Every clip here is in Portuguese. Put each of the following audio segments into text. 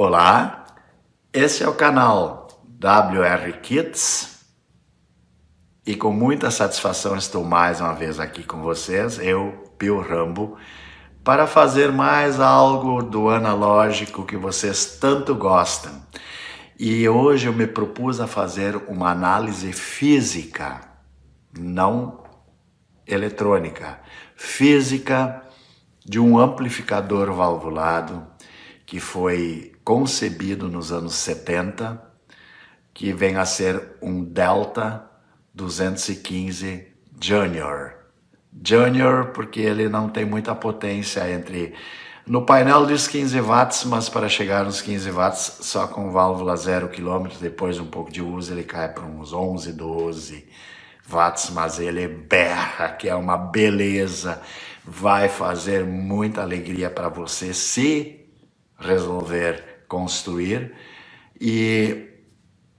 Olá, esse é o canal WR Kids e com muita satisfação estou mais uma vez aqui com vocês, eu, Pio Rambo, para fazer mais algo do analógico que vocês tanto gostam. E hoje eu me propus a fazer uma análise física, não eletrônica, física de um amplificador valvulado que foi concebido nos anos 70, que vem a ser um Delta 215 Junior. Junior porque ele não tem muita potência no painel diz 15 watts, mas para chegar nos 15 watts só com válvula 0 km, depois de um pouco de uso ele cai para uns 11, 12 watts, mas ele berra, que é uma beleza, vai fazer muita alegria para você se resolver construir, e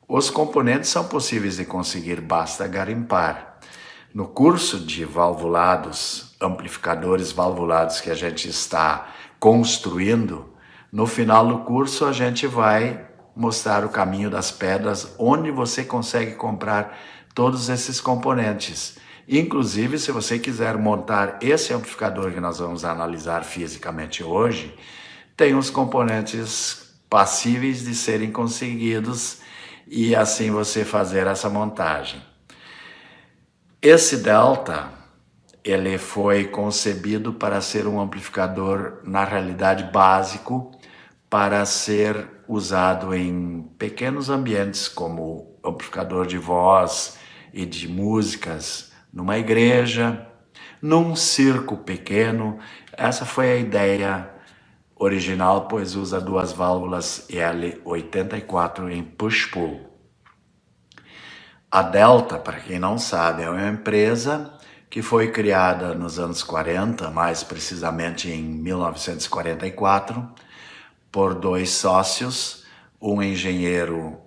os componentes são possíveis de conseguir, basta garimpar. No curso de valvulados, amplificadores valvulados que a gente está construindo, no final do curso a gente vai mostrar o caminho das pedras, onde você consegue comprar todos esses componentes. Inclusive, se você quiser montar esse amplificador que nós vamos analisar fisicamente hoje, tem os componentes passíveis de serem conseguidos e assim você fazer essa montagem. Esse Delta, ele foi concebido para ser um amplificador, na realidade, básico, para ser usado em pequenos ambientes, como amplificador de voz e de músicas, numa igreja, num circo pequeno. Essa foi a ideia original, pois usa duas válvulas L84 em push-pull. A Delta, para quem não sabe, é uma empresa que foi criada nos anos 40, mais precisamente em 1944, por dois sócios, um engenheiro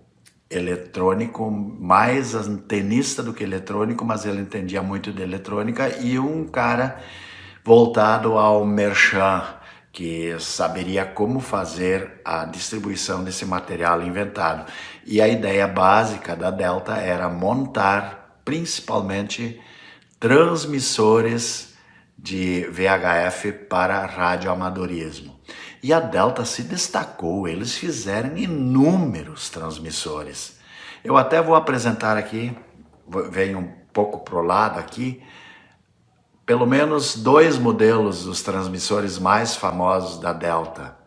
eletrônico, mais antenista do que eletrônico, mas ele entendia muito de eletrônica, e um cara voltado ao merchan, que saberia como fazer a distribuição desse material inventado. E a ideia básica da Delta era montar principalmente transmissores de VHF para radioamadorismo. E a Delta se destacou, eles fizeram inúmeros transmissores. Eu até vou apresentar aqui, venho um pouco pro lado aqui, pelo menos dois modelos dos transmissores mais famosos da Delta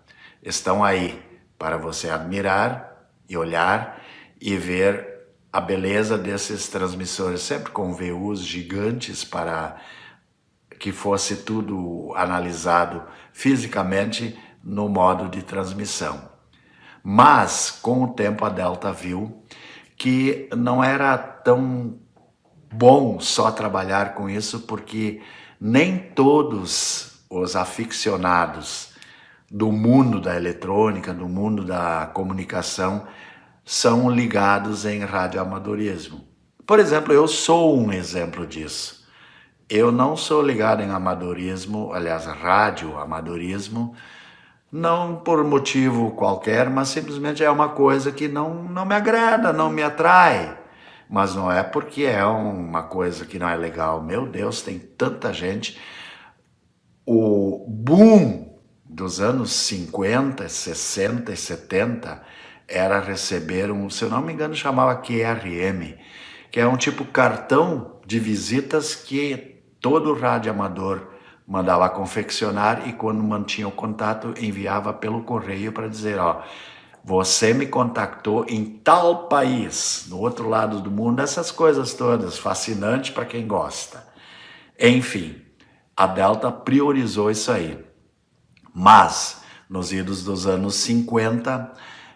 estão aí para você admirar e olhar e ver a beleza desses transmissores, sempre com VUs gigantes para que fosse tudo analisado fisicamente no modo de transmissão. Mas, com o tempo, a Delta viu que não era tão bom só trabalhar com isso, porque nem todos os aficionados do mundo da eletrônica, do mundo da comunicação, são ligados em radioamadorismo. Por exemplo, eu sou um exemplo disso. Eu não sou ligado em amadorismo, aliás, radioamadorismo, não por motivo qualquer, mas simplesmente é uma coisa que não me agrada, não me atrai. Mas não é porque é uma coisa que não é legal. Meu Deus, tem tanta gente. O boom dos anos 50, 60 e 70 era receber se eu não me engano, chamava QRM, que é um tipo cartão de visitas que todo radioamador mandava confeccionar, e quando mantinha o contato, enviava pelo correio para dizer, ó, você me contactou em tal país, no outro lado do mundo, essas coisas todas, fascinante para quem gosta. Enfim, a Delta priorizou isso aí. Mas, nos idos dos anos 50,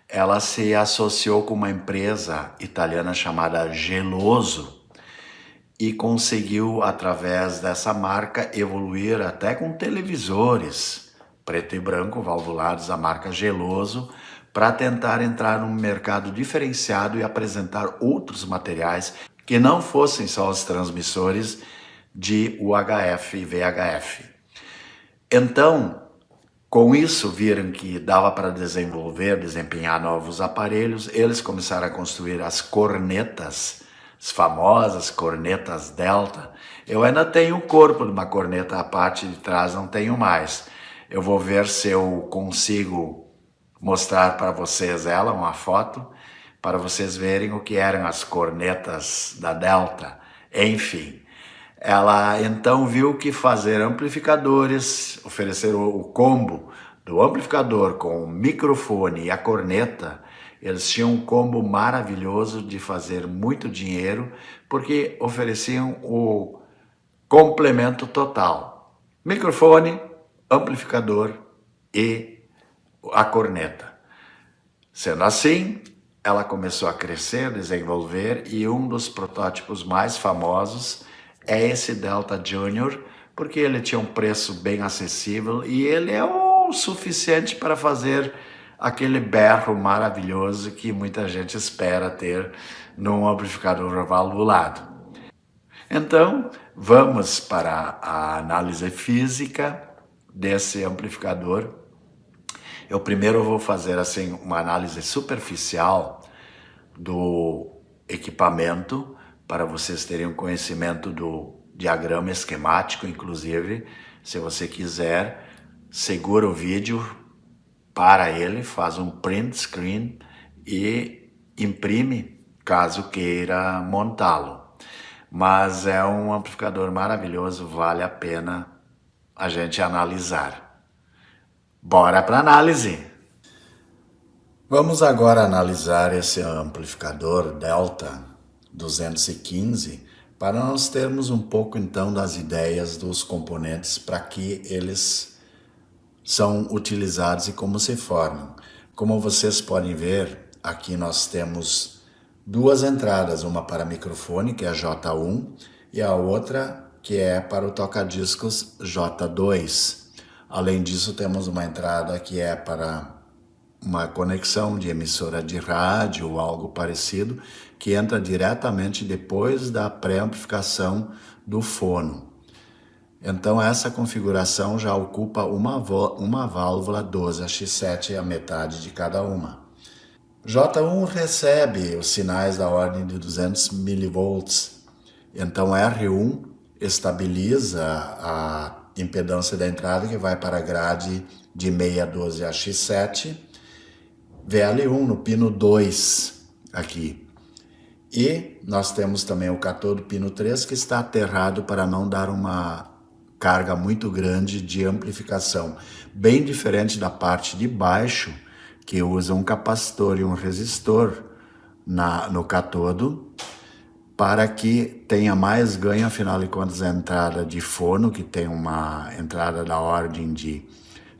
ela se associou com uma empresa italiana chamada Geloso e conseguiu, através dessa marca, evoluir até com televisores preto e branco valvulados da marca Geloso, para tentar entrar num mercado diferenciado e apresentar outros materiais que não fossem só os transmissores de UHF e VHF. Então, Com isso, viram que dava para desempenhar novos aparelhos, eles começaram a construir as cornetas, as famosas cornetas Delta. Eu ainda tenho o corpo de uma corneta, a parte de trás não tenho mais. Eu vou ver se eu consigo mostrar para vocês ela, uma foto, para vocês verem o que eram as cornetas da Delta. Enfim, ela então viu que fazer amplificadores, oferecer o combo do amplificador com o microfone e a corneta, eles tinham um combo maravilhoso de fazer muito dinheiro, porque ofereciam o complemento total: microfone, amplificador e a corneta. Sendo assim, ela começou a crescer, desenvolver, e um dos protótipos mais famosos é esse Delta Junior, porque ele tinha um preço bem acessível e ele é o suficiente para fazer aquele berro maravilhoso que muita gente espera ter num amplificador valvulado. Então, vamos para a análise física desse amplificador. Eu primeiro vou fazer assim uma análise superficial do equipamento, para vocês terem um conhecimento do diagrama esquemático, inclusive, se você quiser, segura o vídeo para ele, faz um print screen e imprime, caso queira montá-lo. Mas é um amplificador maravilhoso, vale a pena a gente analisar. Bora para análise! Vamos agora analisar esse amplificador Delta 215 para nós termos um pouco então das ideias dos componentes para que eles são utilizados e como se formam. Como vocês podem ver, aqui nós temos duas entradas, uma para microfone, que é a J1, e a outra que é para o toca-discos J2. Além disso, temos uma entrada que é para uma conexão de emissora de rádio ou algo parecido, que entra diretamente depois da pré-amplificação do fono. Então essa configuração já ocupa uma válvula 12AX7, a metade de cada uma. J1 recebe os sinais da ordem de 200 mV, então R1 estabiliza a impedância da entrada, que vai para a grade de meia 12AX7, VL1 no pino 2 aqui. E nós temos também o catodo pino 3, que está aterrado para não dar uma carga muito grande de amplificação, bem diferente da parte de baixo, que usa um capacitor e um resistor no catodo, para que tenha mais ganho. Afinal de contas, a entrada de forno, que tem uma entrada da ordem de,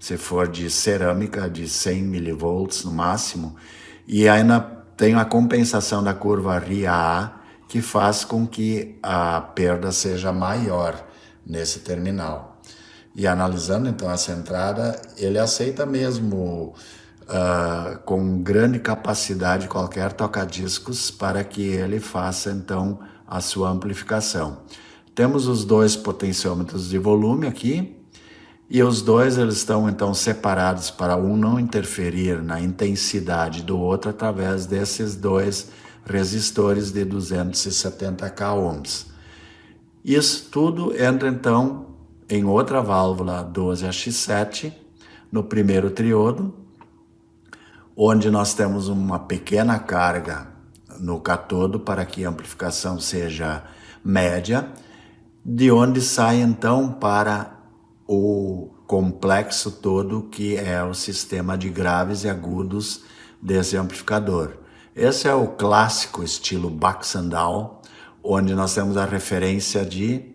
se for de cerâmica, de 100 mV no máximo, e ainda tem a compensação da curva RIA, que faz com que a perda seja maior nesse terminal. E analisando então essa entrada, ele aceita mesmo com grande capacidade qualquer toca-discos para que ele faça então a sua amplificação. Temos os dois potenciômetros de volume aqui, e os dois eles estão então separados para um não interferir na intensidade do outro através desses dois resistores de 270k ohms. Isso tudo entra então em outra válvula 12AX7, no primeiro triodo, onde nós temos uma pequena carga no catodo para que a amplificação seja média, de onde sai então para o complexo todo que é o sistema de graves e agudos desse amplificador. Esse é o clássico estilo Baxandall, onde nós temos a referência de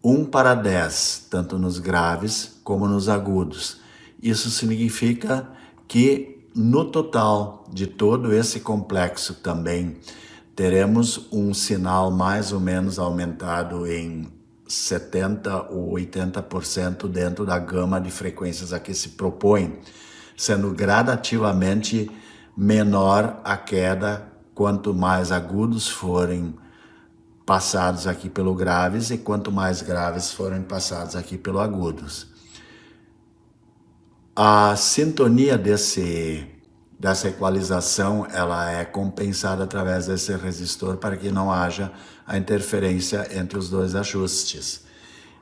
1:10, tanto nos graves como nos agudos. Isso significa que no total de todo esse complexo também teremos um sinal mais ou menos aumentado em 70% ou 80% dentro da gama de frequências a que se propõe, sendo gradativamente menor a queda quanto mais agudos forem passados aqui pelo graves e quanto mais graves forem passados aqui pelo agudos. A sintonia dessa equalização, ela é compensada através desse resistor para que não haja a interferência entre os dois ajustes.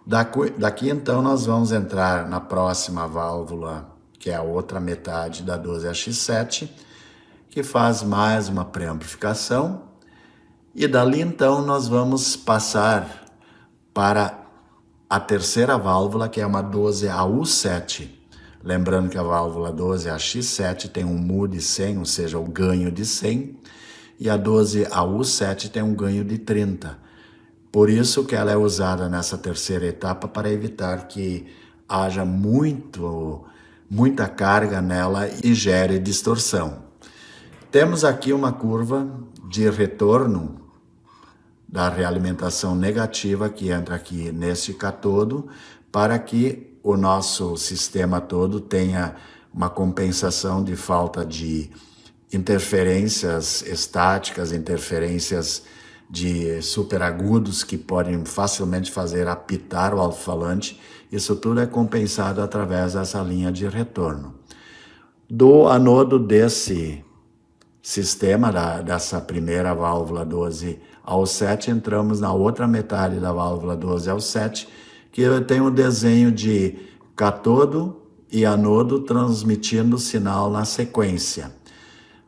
Daqui então nós vamos entrar na próxima válvula, que é a outra metade da 12AX7, que faz mais uma preamplificação, e dali então nós vamos passar para a terceira válvula, que é uma 12AU7. Lembrando que a válvula 12AX7 tem um mu de 100, ou seja, o ganho de 100, e a 12AU7 tem um ganho de 30. Por isso que ela é usada nessa terceira etapa para evitar que haja muita carga nela e gere distorção. Temos aqui uma curva de retorno da realimentação negativa que entra aqui neste catodo para que o nosso sistema todo tenha uma compensação de falta de interferências estáticas, interferências de superagudos que podem facilmente fazer apitar o alto-falante. Isso tudo é compensado através dessa linha de retorno. Do anodo desse sistema, dessa primeira válvula 12AU7, entramos na outra metade da válvula 12AU7, que tem um desenho de catodo e anodo transmitindo o sinal na sequência.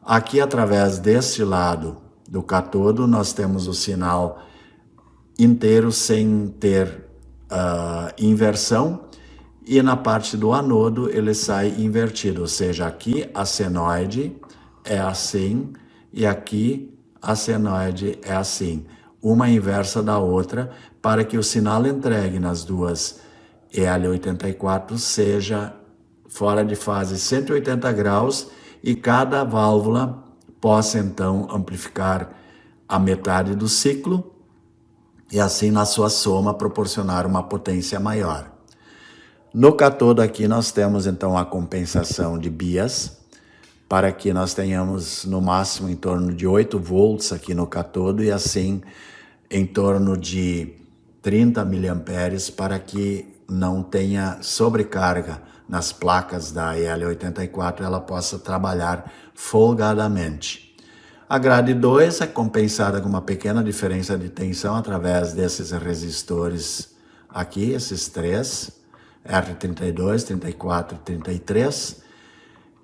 Aqui, através deste lado do catodo, nós temos o sinal inteiro sem ter inversão, e na parte do anodo ele sai invertido, ou seja, aqui a senoide é assim e aqui a senoide é assim, uma inversa da outra, para que o sinal entregue nas duas EL84 seja fora de fase 180 graus e cada válvula possa então amplificar a metade do ciclo e assim na sua soma proporcionar uma potência maior. No catodo aqui nós temos então a compensação de bias para que nós tenhamos no máximo em torno de 8 volts aqui no catodo e assim em torno de 30 miliamperes para que não tenha sobrecarga nas placas da EL84, ela possa trabalhar folgadamente. A grade 2 é compensada com uma pequena diferença de tensão através desses resistores aqui, esses três, R32, 34 e 33,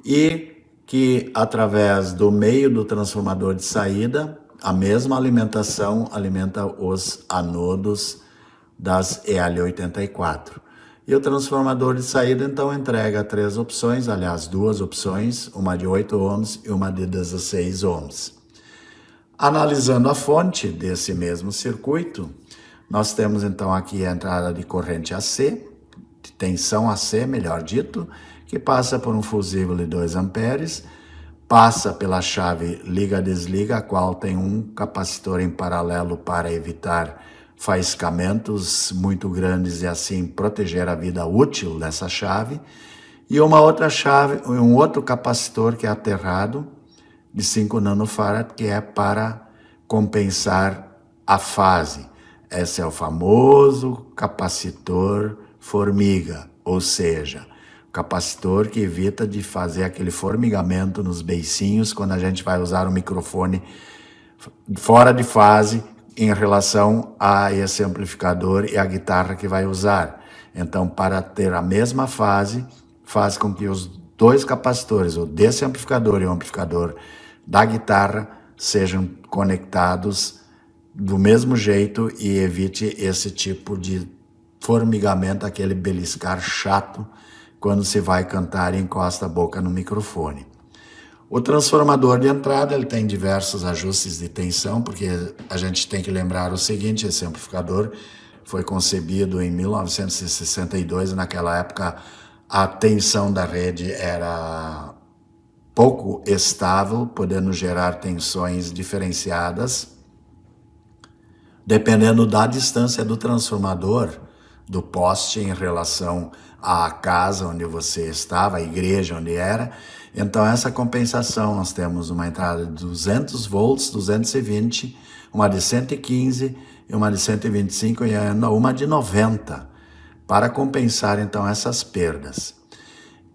e que através do meio do transformador de saída, a mesma alimentação alimenta os anodos das EL84. E o transformador de saída então entrega 3 opções, aliás 2 opções, uma de 8 ohms e uma de 16 ohms. Analisando a fonte desse mesmo circuito, nós temos então aqui a entrada de corrente AC, de tensão AC, melhor dito, que passa por um fusível de 2 amperes, passa pela chave liga-desliga, a qual tem um capacitor em paralelo para evitar faiscamentos muito grandes e assim proteger a vida útil dessa chave, e uma outra chave, um outro capacitor que é aterrado de 5 nanofarad, que é para compensar a fase. Esse é o famoso capacitor formiga, ou seja, capacitor que evita de fazer aquele formigamento nos beicinhos quando a gente vai usar o microfone fora de fase em relação a esse amplificador e a guitarra que vai usar. Então, para ter a mesma fase, faz com que os dois capacitores, o desse amplificador e o amplificador da guitarra, sejam conectados do mesmo jeito e evite esse tipo de formigamento, aquele beliscar chato quando se vai cantar e encosta a boca no microfone. O transformador de entrada ele tem diversos ajustes de tensão, porque a gente tem que lembrar o seguinte: esse amplificador foi concebido em 1962, naquela época a tensão da rede era pouco estável, podendo gerar tensões diferenciadas, dependendo da distância do transformador, do poste em relação à casa onde você estava, a igreja onde era. Então essa compensação, nós temos uma entrada de 200 volts, 220, uma de 115 e uma de 125 e uma de 90, para compensar então essas perdas.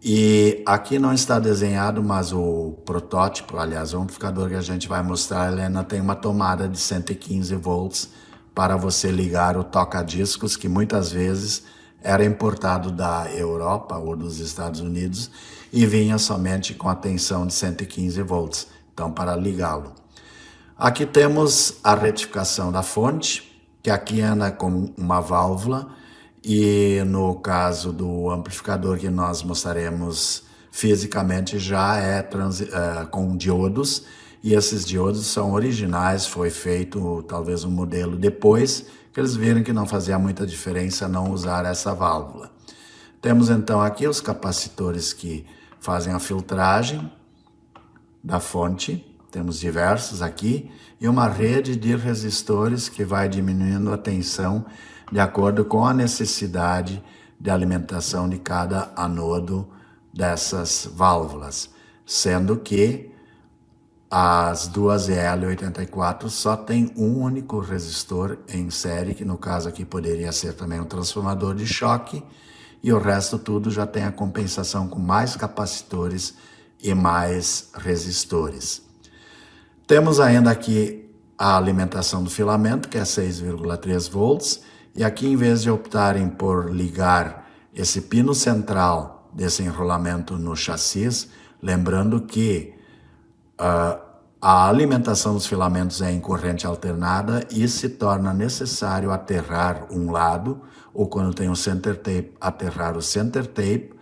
E aqui não está desenhado, mas o protótipo, aliás, o amplificador que a gente vai mostrar, ele ainda tem uma tomada de 115 volts para você ligar o toca-discos, que muitas vezes era importado da Europa ou dos Estados Unidos e vinha somente com a tensão de 115 volts, então para ligá-lo. Aqui temos a retificação da fonte, que aqui anda com uma válvula, e no caso do amplificador que nós mostraremos fisicamente já é com diodos, e esses diodos são originais, foi feito talvez um modelo depois, que eles viram que não fazia muita diferença não usar essa válvula. Temos então aqui os capacitores que fazem a filtragem da fonte, temos diversos aqui, e uma rede de resistores que vai diminuindo a tensão de acordo com a necessidade de alimentação de cada anodo dessas válvulas, sendo que as duas EL84 só tem um único resistor em série, que no caso aqui poderia ser também um transformador de choque, e o resto tudo já tem a compensação com mais capacitores e mais resistores. Temos ainda aqui a alimentação do filamento, que é 6,3 volts, e aqui, em vez de optarem por ligar esse pino central desse enrolamento no chassi, lembrando que a alimentação dos filamentos é em corrente alternada e se torna necessário aterrar um lado, ou quando tem o center tape, aterrar o center tape,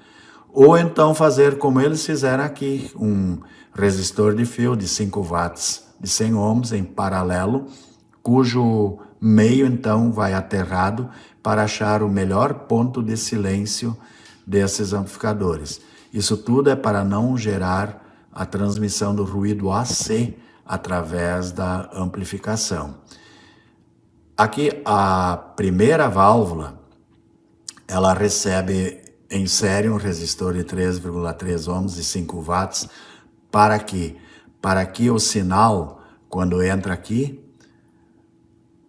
ou então fazer como eles fizeram aqui, um resistor de fio de 5 watts de 100 ohms em paralelo, cujo meio então vai aterrado para achar o melhor ponto de silêncio desses amplificadores. Isso tudo é para não gerar a transmissão do ruído AC através da amplificação. Aqui a primeira válvula, ela recebe em série um resistor de 3,3 ohms e 5 watts. Para quê? Para que o sinal, quando entra aqui,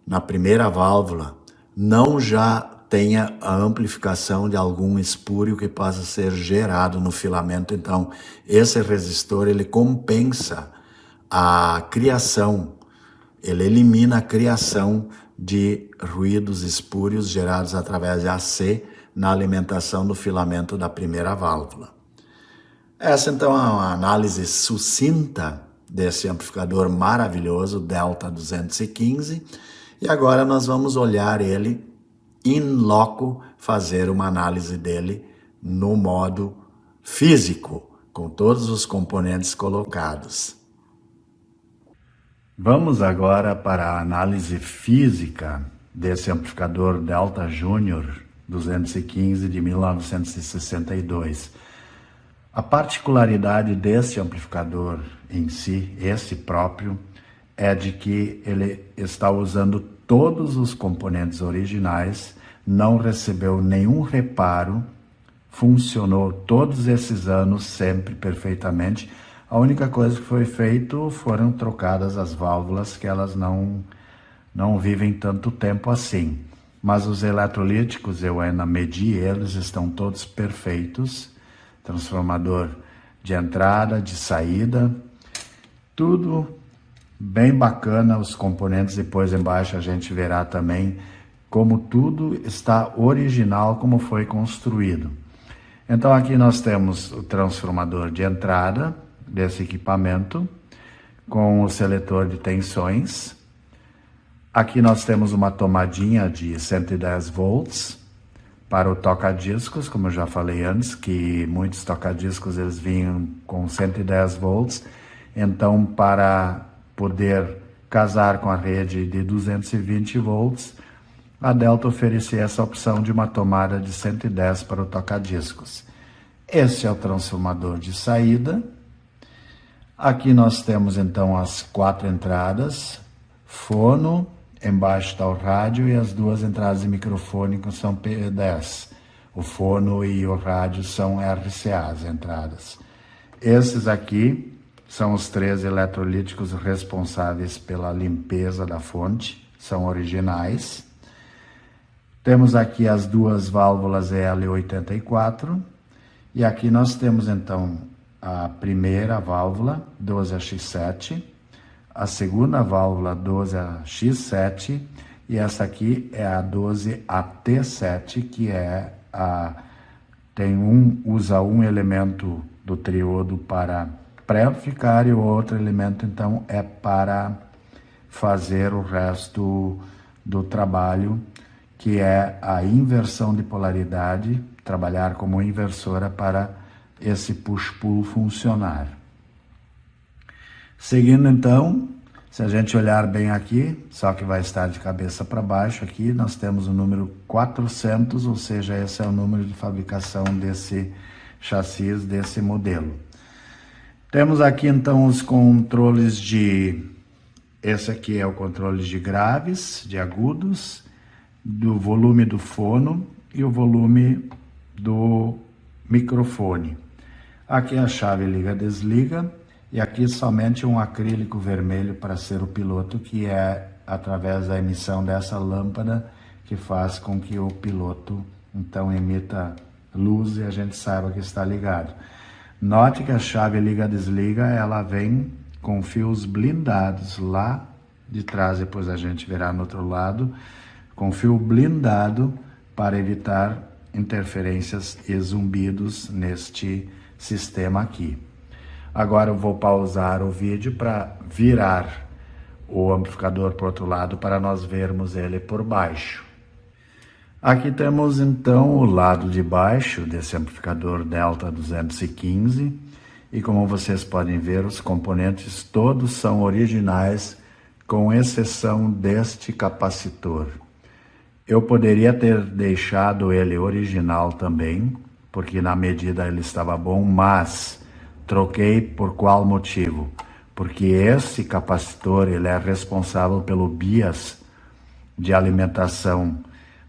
na primeira válvula, não já tenha a amplificação de algum espúrio que possa ser gerado no filamento. Então, esse resistor, ele compensa a criação, ele elimina a criação de ruídos espúrios gerados através de AC na alimentação do filamento da primeira válvula. Essa, então, é uma análise sucinta desse amplificador maravilhoso, Delta 215, e agora nós vamos olhar ele in loco, fazer uma análise dele no modo físico, com todos os componentes colocados. Vamos agora para a análise física desse amplificador Delta Júnior 215 de 1962. A particularidade desse amplificador em si, esse próprio, é de que ele está usando todos os componentes originais, não recebeu nenhum reparo, funcionou todos esses anos sempre perfeitamente. A única coisa que foi feito foram trocadas as válvulas, que elas não vivem tanto tempo assim. Mas os eletrolíticos, eu ainda medi eles, estão todos perfeitos. Transformador de entrada, de saída, tudo bem bacana, os componentes. Depois embaixo a gente verá também como tudo está original, como foi construído. Então aqui nós temos o transformador de entrada desse equipamento, com o seletor de tensões. Aqui nós temos uma tomadinha de 110 volts para o toca-discos, como eu já falei antes, que muitos toca-discos eles vinham com 110 volts. Então, para poder casar com a rede de 220 volts, a Delta oferecia essa opção de uma tomada de 110 para o toca-discos. Esse é o transformador de saída. Aqui nós temos então as 4 entradas, fono, embaixo está o rádio, e as 2 entradas de microfone são P10. O fono e o rádio são RCA, as entradas. Esses aqui são os 3 eletrolíticos responsáveis pela limpeza da fonte, são originais. Temos aqui as 2 válvulas EL84, E aqui nós temos então a primeira válvula 12AX7, a segunda válvula 12AX7 e essa aqui é a 12AT7, que é usa um elemento do triodo para pré-amplificar e o outro elemento então é para fazer o resto do trabalho, que é a inversão de polaridade, trabalhar como inversora para esse push-pull funcionar. Seguindo então, se a gente olhar bem aqui, só que vai estar de cabeça para baixo aqui, nós temos o número 400, ou seja, esse é o número de fabricação desse chassi, desse modelo. Temos aqui então os controles esse aqui é o controle de graves, de agudos, do volume do fono e o volume do microfone. Aqui a chave liga-desliga e aqui somente um acrílico vermelho para ser o piloto, que é através da emissão dessa lâmpada que faz com que o piloto então emita luz e a gente saiba que está ligado. Note que a chave liga-desliga ela vem com fios blindados lá de trás, depois a gente verá no outro lado, com fio blindado para evitar interferências e zumbidos neste sistema aqui. Agora eu vou pausar o vídeo para virar o amplificador para o outro lado para nós vermos ele por baixo. Aqui temos então o lado de baixo desse amplificador Delta 215 e como vocês podem ver, os componentes todos são originais, com exceção deste capacitor. Eu poderia ter deixado ele original também, porque na medida ele estava bom, mas troquei por qual motivo? Porque esse capacitor ele é responsável pelo bias de alimentação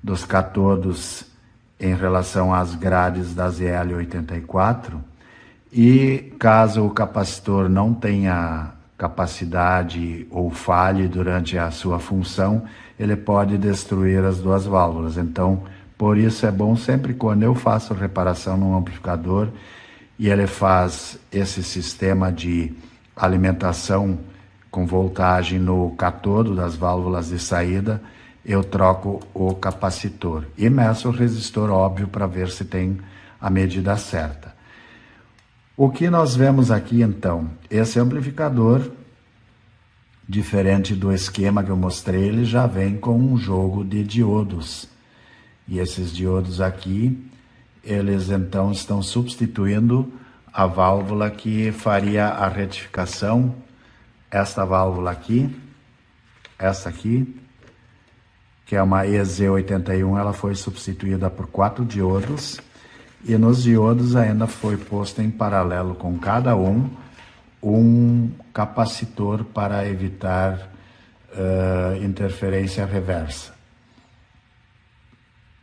dos catodos em relação às grades da ZL84 e caso o capacitor não tenha capacidade ou falhe durante a sua função, ele pode destruir as duas válvulas. Então, por isso é bom sempre quando eu faço reparação num amplificador e ele faz esse sistema de alimentação com voltagem no catodo das válvulas de saída, eu troco o capacitor e meço o resistor, óbvio, para ver se tem a medida certa. O que nós vemos aqui então, esse amplificador, diferente do esquema que eu mostrei, ele já vem com um jogo de diodos. E esses diodos aqui, eles então estão substituindo a válvula que faria a retificação. Esta válvula aqui, essa aqui, que é uma EZ81, ela foi substituída por 4 diodos. E nos diodos ainda foi posto em paralelo com cada um capacitor para evitar interferência reversa.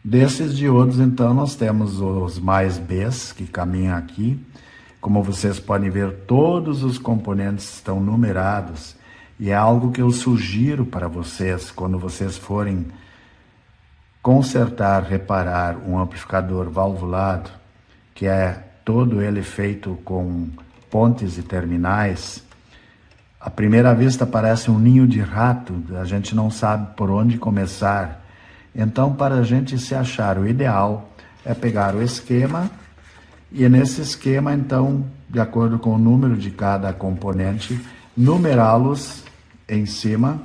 Desses diodos, então, nós temos os mais Bs que caminham aqui. Como vocês podem ver, todos os componentes estão numerados e é algo que eu sugiro para vocês quando vocês forem consertar, reparar um amplificador valvulado, que é todo ele feito com pontes e terminais. À primeira vista parece um ninho de rato, a gente não sabe por onde começar. Então, para a gente se achar, o ideal é pegar o esquema e nesse esquema, então, de acordo com o número de cada componente, numerá-los em cima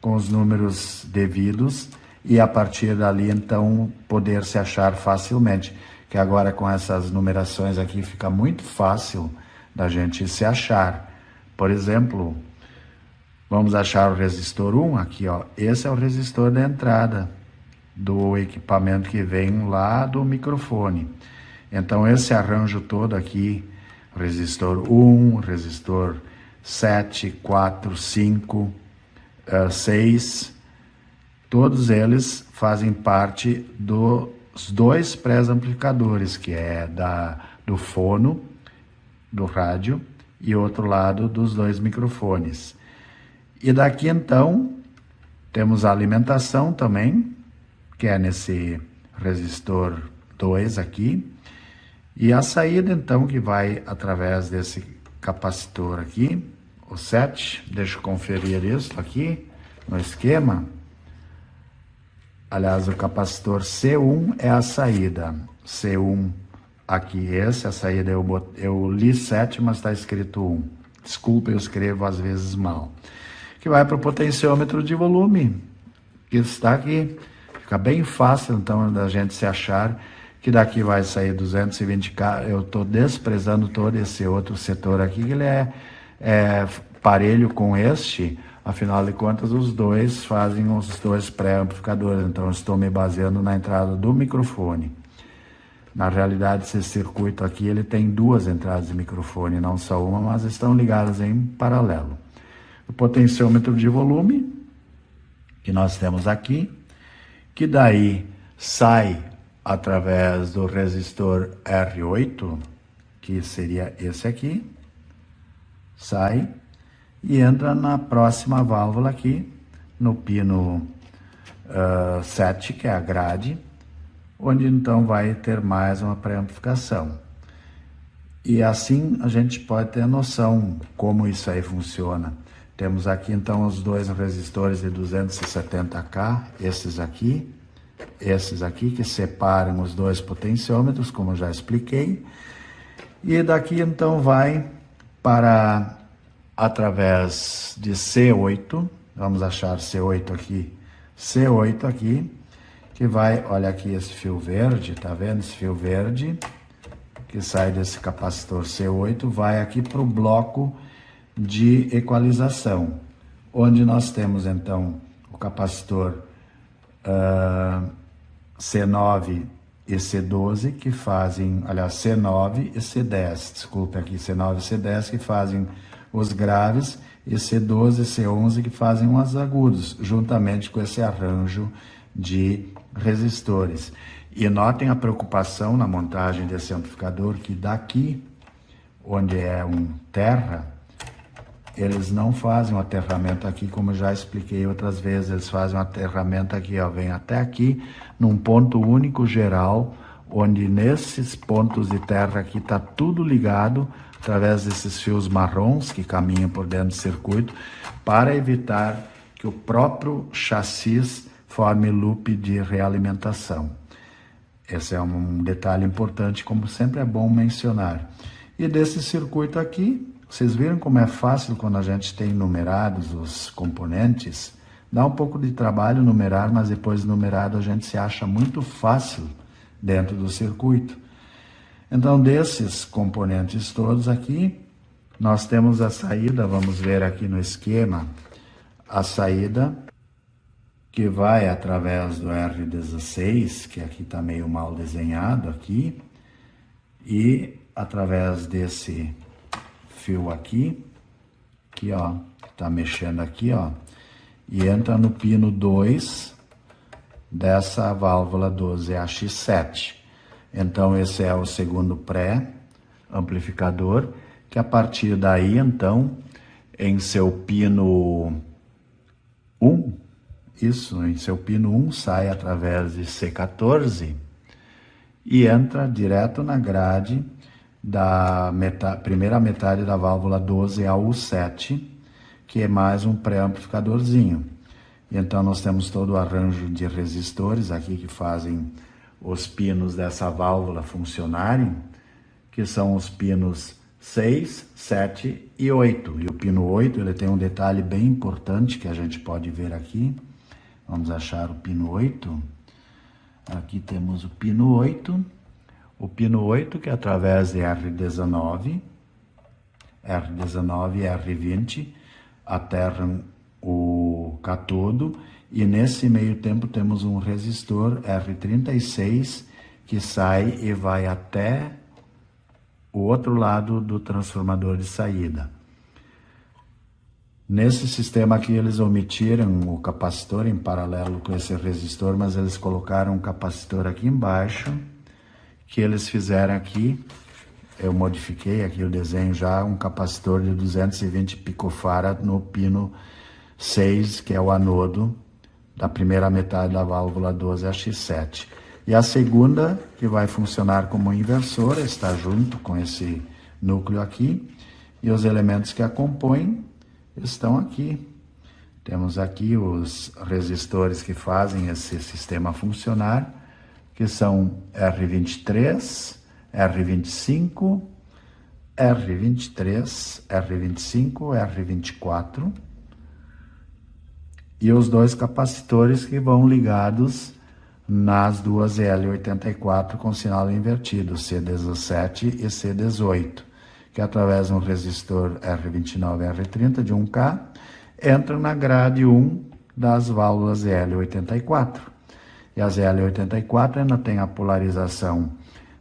com os números devidos e a partir dali, então, poder se achar facilmente. Que agora com essas numerações aqui fica muito fácil da gente se achar. Por exemplo, vamos achar o resistor 1 aqui, ó. Esse é o resistor da entrada do equipamento que vem lá do microfone. Então esse arranjo todo aqui, resistor 1, resistor 7, 4, 5, 6, todos eles fazem parte dos dois pré-amplificadores, que é do fono, do rádio, e outro lado dos dois microfones. E daqui então, temos a alimentação também, que é nesse resistor 2 aqui, E a saída, então, que vai através desse capacitor aqui, o 7, deixa eu conferir isso aqui no esquema. Aliás, o capacitor C1 é a saída. C1 aqui, esse, a saída eu li 7, mas está escrito 1. Desculpa, eu escrevo às vezes mal. Que vai para o potenciômetro de volume, que está aqui. Fica bem fácil, então, da gente se achar que daqui vai sair 220K. Eu estou desprezando todo esse outro setor aqui, que ele é parelho com este. Afinal de contas, os dois fazem os dois pré-amplificadores. Então, eu estou me baseando na entrada do microfone. Na realidade, esse circuito aqui, ele tem duas entradas de microfone, não só uma, mas estão ligadas em paralelo. O potenciômetro de volume, que nós temos aqui, que daí sai através do resistor R8, que seria esse aqui, sai e entra na próxima válvula aqui, no pino 7, que é a grade, onde então vai ter mais uma pré-amplificação. E assim a gente pode ter noção como isso aí funciona. Temos aqui então os dois resistores de 270K, esses aqui, que separam os dois potenciômetros, como eu já expliquei. E daqui então vai para, através de C8, vamos achar C8 aqui, que vai, olha aqui esse fio verde, tá vendo esse fio verde? Que sai desse capacitor C8, vai aqui para o bloco de equalização, onde nós temos então o capacitor C9 e C12 que fazem, aliás, C9 e C10, desculpe aqui, C9 e C10 que fazem os graves, e C12 e C11 que fazem os agudos, juntamente com esse arranjo de resistores. E notem a preocupação na montagem desse amplificador, que daqui, onde é um terra, eles não fazem um aterramento aqui, como eu já expliquei outras vezes, eles fazem um aterramento aqui, ó, vem até aqui, num ponto único geral, onde nesses pontos de terra aqui está tudo ligado, através desses fios marrons que caminham por dentro do circuito, para evitar que o próprio chassi forme loop de realimentação. Esse é um detalhe importante, como sempre é bom mencionar. E desse circuito aqui, vocês viram como é fácil quando a gente tem numerados os componentes? Dá um pouco de trabalho numerar, mas depois numerado a gente se acha muito fácil dentro do circuito. Então, desses componentes todos aqui, nós temos a saída, vamos ver aqui no esquema, a saída que vai através do R16, que aqui está meio mal desenhado aqui, e através desse fio aqui, ó, tá mexendo aqui, ó, e entra no pino 2 dessa válvula 12AX7. Então, esse é o segundo pré-amplificador, que a partir daí, então, em seu pino 1, em seu pino 1, sai através de C14 e entra direto na grade da primeira metade da válvula 12AU7, que é mais um pré-amplificadorzinho. Então, nós temos todo o arranjo de resistores aqui que fazem os pinos dessa válvula funcionarem, que são os pinos 6, 7 e 8. E o pino 8, ele tem um detalhe bem importante que a gente pode ver aqui. Vamos achar o pino 8. Aqui temos o pino 8. O pino 8, que é através de R19 e R20, aterram o catodo, e nesse meio tempo temos um resistor R36 que sai e vai até o outro lado do transformador de saída. Nesse sistema aqui eles omitiram o capacitor em paralelo com esse resistor, mas eles colocaram um capacitor aqui embaixo, que eles fizeram aqui, eu modifiquei aqui o desenho já, um capacitor de 220 picofarad no pino 6, que é o anodo da primeira metade da válvula 12AX7. E a segunda, que vai funcionar como inversora, está junto com esse núcleo aqui, e os elementos que a compõem estão aqui. Temos aqui os resistores que fazem esse sistema funcionar, que são R23, R25, R23, R25, R24, e os dois capacitores que vão ligados nas duas L84 com sinal invertido, C17 e C18, que através de um resistor R29 e R30 de 1K, entram na grade 1 das válvulas L84. E as L84 ainda tem a polarização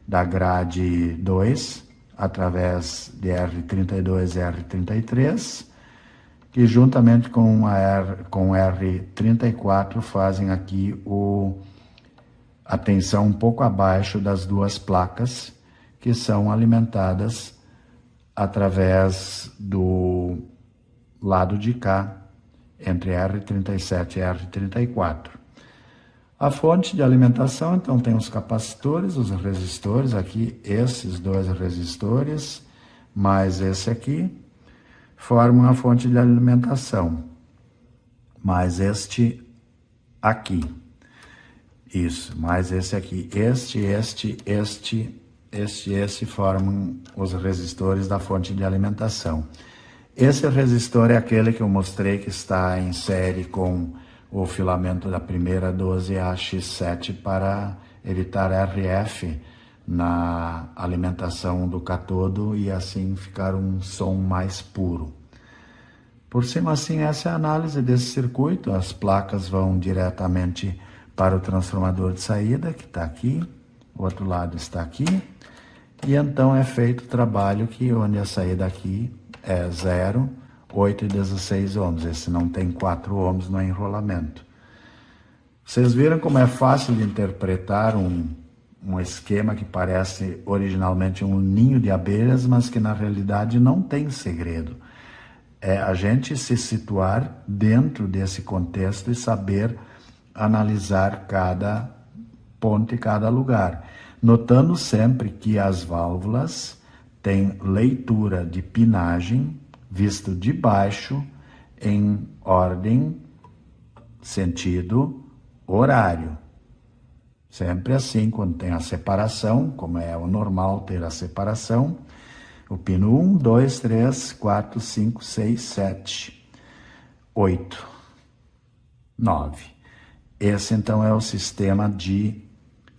da grade 2, através de R32 e R33, que juntamente com R34 fazem aqui a tensão um pouco abaixo das duas placas, que são alimentadas através do lado de cá, entre R37 e R34. A fonte de alimentação, então, tem os capacitores, os resistores, aqui esses dois resistores, mais esse aqui, formam a fonte de alimentação, mais este aqui. Isso, mais esse aqui. Este formam os resistores da fonte de alimentação. Esse resistor é aquele que eu mostrei que está em série com o filamento da primeira 12AX7 para evitar RF na alimentação do catodo e assim ficar um som mais puro. Por cima, assim, essa é a análise desse circuito. As placas vão diretamente para o transformador de saída, que está aqui, o outro lado está aqui, e então é feito o trabalho onde a saída aqui é 0, 8 e 16 ohms. Esse não tem 4 ohms no enrolamento. Vocês viram como é fácil de interpretar um esquema que parece originalmente um ninho de abelhas, mas que na realidade não tem segredo. É a gente se situar dentro desse contexto e saber analisar cada ponto e cada lugar, notando sempre que as válvulas têm leitura de pinagem visto de baixo em ordem, sentido, horário. Sempre assim, quando tem a separação, como é o normal ter a separação, o pino 1, 2, 3, 4, 5, 6, 7, 8, 9. Esse, então, é o sistema de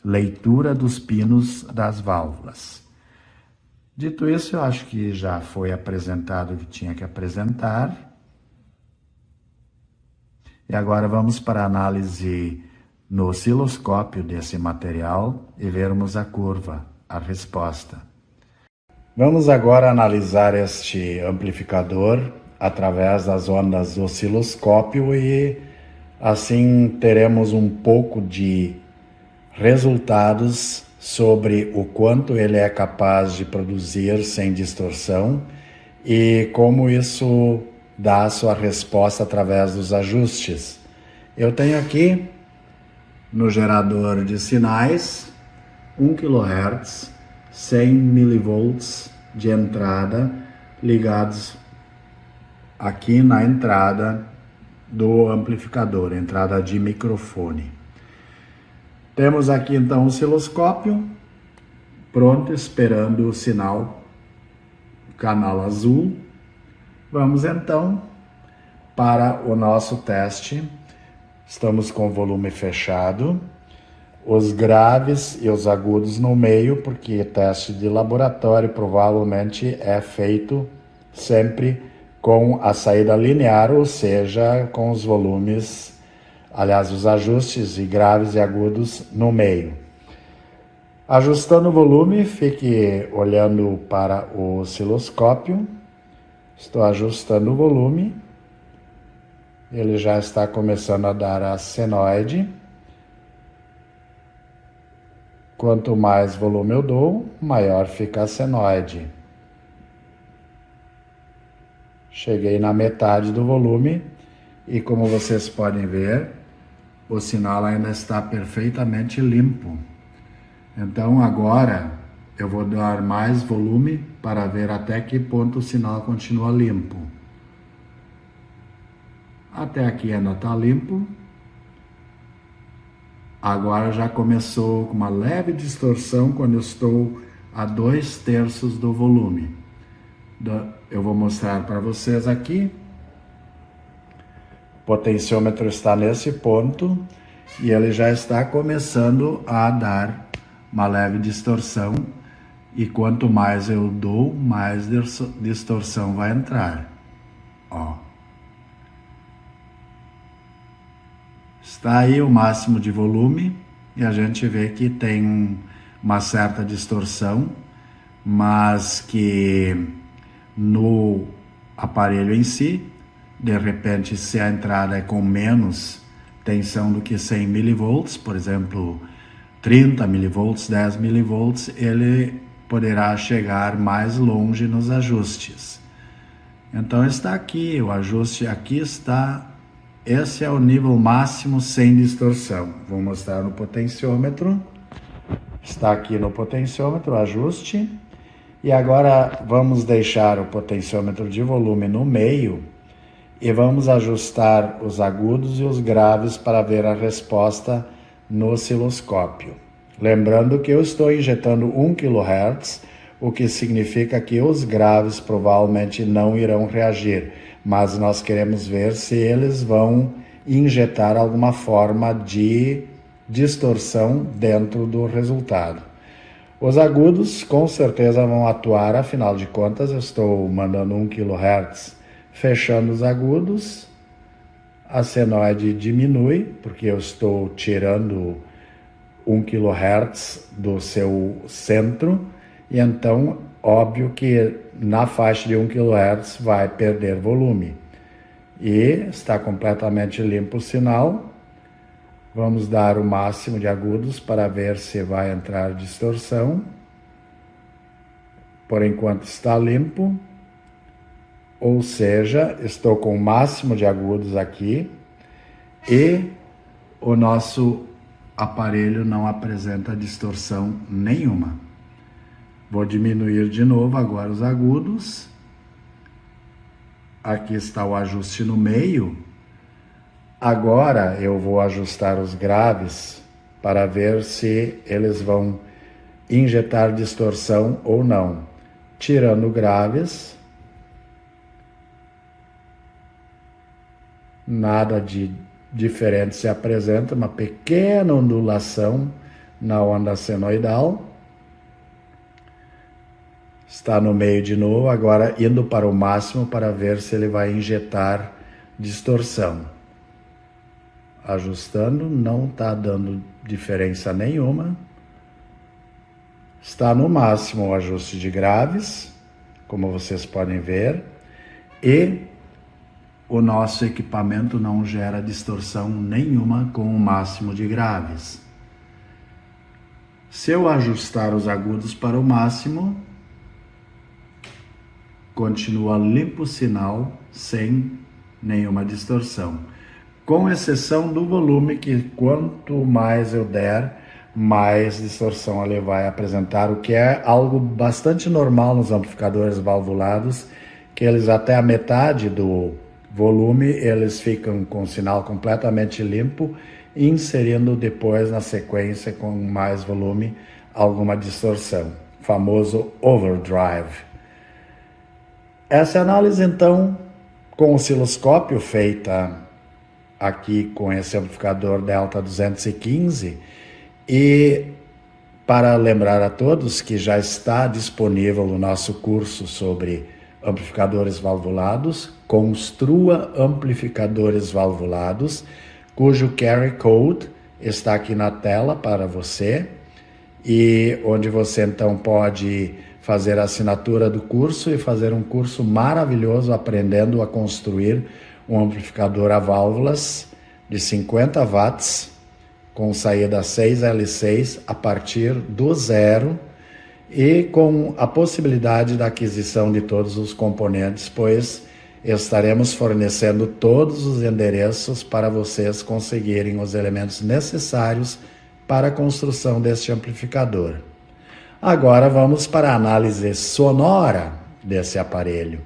leitura dos pinos das válvulas. Dito isso, eu acho que já foi apresentado o que tinha que apresentar. E agora vamos para a análise no osciloscópio desse material e vermos a curva, a resposta. Vamos agora analisar este amplificador através das ondas do osciloscópio e assim teremos um pouco de resultados sobre o quanto ele é capaz de produzir sem distorção e como isso dá a sua resposta através dos ajustes. Eu tenho aqui no gerador de sinais 1 kHz, 100 mV de entrada ligados aqui na entrada do amplificador, entrada de microfone. Temos aqui então o osciloscópio pronto, esperando o sinal canal azul. Vamos então para o nosso teste. Estamos com o volume fechado, os graves e os agudos no meio, porque teste de laboratório provavelmente é feito sempre com a saída linear, ou seja, com os volumes, aliás, os ajustes de graves e agudos no meio. Ajustando o volume, fique olhando para o osciloscópio. Estou ajustando o volume. Ele já está começando a dar a senoide. Quanto mais volume eu dou, maior fica a senoide. Cheguei na metade do volume e, como vocês podem ver, o sinal ainda está perfeitamente limpo. Então agora eu vou dar mais volume para ver até que ponto o sinal continua limpo. Até aqui ainda está limpo. Agora já começou com uma leve distorção quando eu estou a 2/3 do volume. Eu vou mostrar para vocês aqui. O potenciômetro está nesse ponto e ele já está começando a dar uma leve distorção. E quanto mais eu dou, mais distorção vai entrar. Ó. Está aí o máximo de volume e a gente vê que tem uma certa distorção, mas que no aparelho em si, de repente, se a entrada é com menos tensão do que 100 mV, por exemplo, 30 mV, 10 mV, ele poderá chegar mais longe nos ajustes. Então está aqui, o ajuste aqui está, esse é o nível máximo sem distorção. Vou mostrar no potenciômetro, está aqui no potenciômetro, o ajuste. E agora vamos deixar o potenciômetro de volume no meio e vamos ajustar os agudos e os graves para ver a resposta no osciloscópio. Lembrando que eu estou injetando 1 kHz, o que significa que os graves provavelmente não irão reagir, mas nós queremos ver se eles vão injetar alguma forma de distorção dentro do resultado. Os agudos com certeza vão atuar, afinal de contas eu estou mandando 1 kHz, fechando os agudos, a senoide diminui, porque eu estou tirando 1 kHz do seu centro, e então, óbvio que na faixa de 1 kHz vai perder volume. E está completamente limpo o sinal. Vamos dar o máximo de agudos para ver se vai entrar distorção. Por enquanto está limpo. Ou seja, estou com o máximo de agudos aqui e o nosso aparelho não apresenta distorção nenhuma. Vou diminuir de novo agora os agudos. Aqui está o ajuste no meio. Agora eu vou ajustar os graves para ver se eles vão injetar distorção ou não. Tirando graves, nada de diferente se apresenta, uma pequena ondulação na onda senoidal. Está no meio de novo, agora indo para o máximo para ver se ele vai injetar distorção. Ajustando, não está dando diferença nenhuma. Está no máximo o ajuste de graves, como vocês podem ver, e o nosso equipamento não gera distorção nenhuma com o máximo de graves. Se eu ajustar os agudos para o máximo, continua limpo o sinal sem nenhuma distorção. Com exceção do volume, que quanto mais eu der, mais distorção ele vai apresentar, o que é algo bastante normal nos amplificadores valvulados, que eles até a metade do volume, eles ficam com o sinal completamente limpo, inserindo depois na sequência com mais volume alguma distorção, famoso overdrive. Essa análise então com osciloscópio feita aqui com esse amplificador Delta 215, e para lembrar a todos que já está disponível o nosso curso sobre amplificadores valvulados, Construa Amplificadores Valvulados, cujo QR Code está aqui na tela para você, e onde você então pode fazer a assinatura do curso e fazer um curso maravilhoso aprendendo a construir um amplificador a válvulas de 50 watts com saída 6L6 a partir do zero e com a possibilidade da aquisição de todos os componentes, pois estaremos fornecendo todos os endereços para vocês conseguirem os elementos necessários para a construção deste amplificador. Agora vamos para a análise sonora desse aparelho.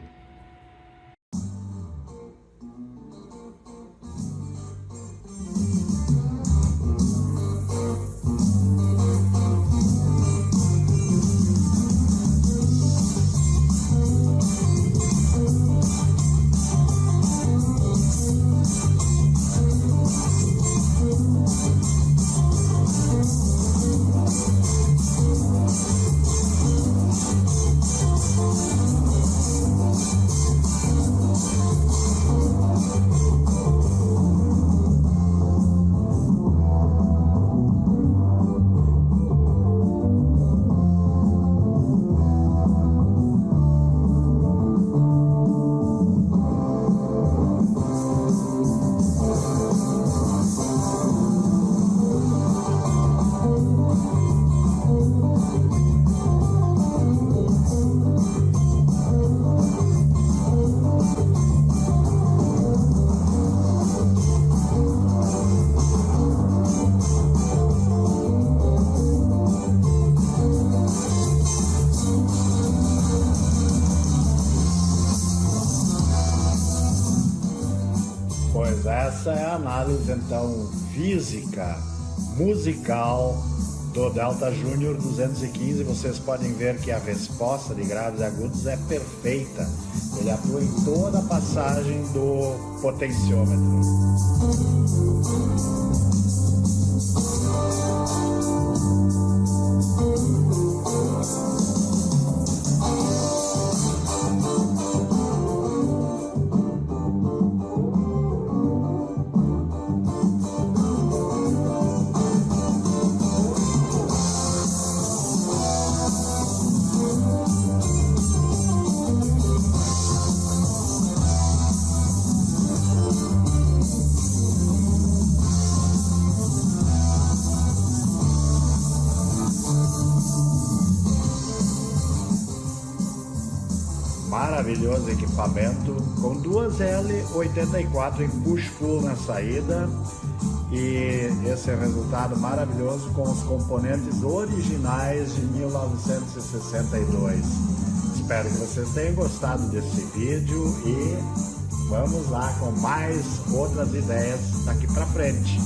Pois essa é a análise, então, física, musical do Delta Júnior 215. Vocês podem ver que a resposta de graves e agudos é perfeita. Ele atua em toda a passagem do potenciômetro. Maravilhoso equipamento com duas L84 em push-pull na saída, e esse é o resultado maravilhoso com os componentes originais de 1962. Espero que vocês tenham gostado desse vídeo e vamos lá com mais outras ideias daqui para frente.